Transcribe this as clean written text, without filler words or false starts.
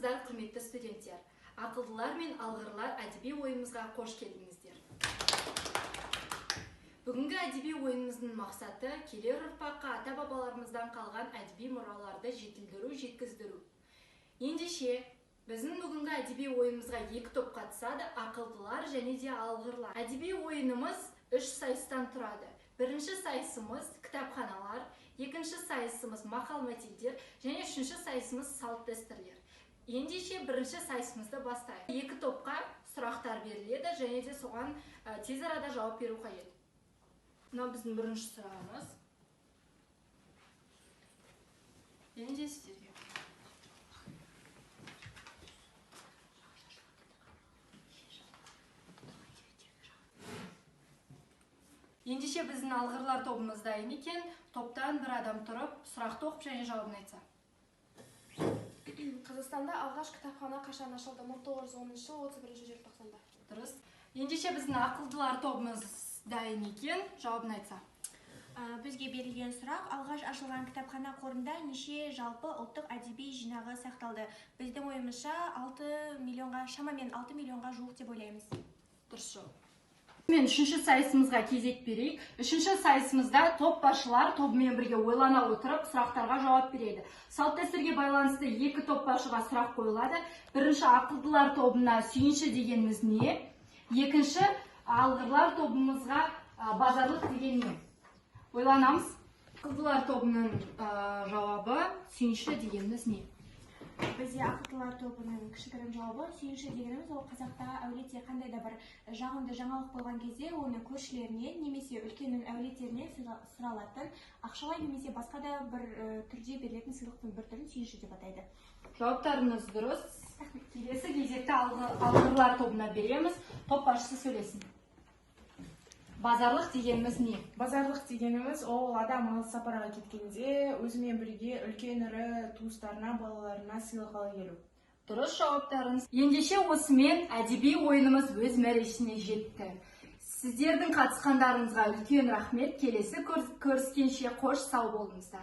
Армысыздар, құрметті студенттер. Ақылдылар мен алғырлар әдеби ойынымызға қош келдіңіздер. Бүгінгі әдеби ойынымыздың мақсаты келер ұрпаққа ата-бабаларымыздан қалған әдеби мұраларды жетілдіру, жеткіздіру. Ендеше, біздің бүгінгі әдеби ойынымызға екі топ қатысады, ақылдылар және де алғырлар. Әдеби ойынымыз 3 сайыстан тұрады. Бірінші сайысымыз кітапханалар, екінші сайысымыз мақал-мәтелдер және үшінші сайысымыз салт-дәстүрлер. Ендеше бірінші сайысымызды бастайық. Екі топқа сұрақтар беріледі және де соған тез арада жауап беру қажет. Мына біздің бірінші сұрағымыз. Енді сіздерге. Ендеше біздің алғырлар тобымыз дайын екен, топтан бір адам тұрып, сұрақты оқып және жауабын айтса. Қазақстанда алғаш кітапхана қашан ашылды? 1910 жыл 31 желтоқсанда. Дұрыс. Ендеше біздің ақылдылар тобымыз дайын екен, жауабын айтса. Бізге берілген сұрақ: алғаш ашылған кітапхана қорында неше жалпы ұлттық әдеби жинағы сақталды? Біздің ойымызша шамамен 6 миллионға жуық деп ойлаймыз. Дұрыс жауап. Мен үшінші сайысымызға кезек берейік. Үшінші сайысымызда топ басшылар тобымен бірге ойлана отырып сұрақтарға жауап береді. Салт-дәстүрге байланысты екі топ басшыға сұрақ қойылады. Бірінші ақылдылар тобына сүйінші дегеніміз не? Екінші алғырлар тобымызға базарлық деген не? Ойланамыз. Ақылдылар тобының жауабы сүйінші дегеніміз не? Бізде ақылдылар тобының кішігірім жауабы: сүйінші дегеніміз ол қазақта әулетте қандай да бір жағымды жаңалық болған кезде оны көршілерінен немесе үлкеннің әулеттерінен сұралатын ақшалай немесе басқа да бір түрде берілетін сыйлықтың бір түрін сүйінші деп атайды. Жауаптарыңыз дұрыс. Келесі кезекті алғырлар тобына береміз. Топ басшысы сөйлесін. Базарлық дегеніміз не? Базарлық дегеніміз ол адам алыс сапарға кеткенде өзімен бірге үлкен ірі туыстарына, балаларына сыйлық ала келу. Дұрыс жауаптарыңыз. Ендеше осымен әдеби ойынымыз өз мәресіне жетті. Сіздердің қатысқандарыңызға үлкен рахмет. Келесі көріскенше қош сау болыңыздар.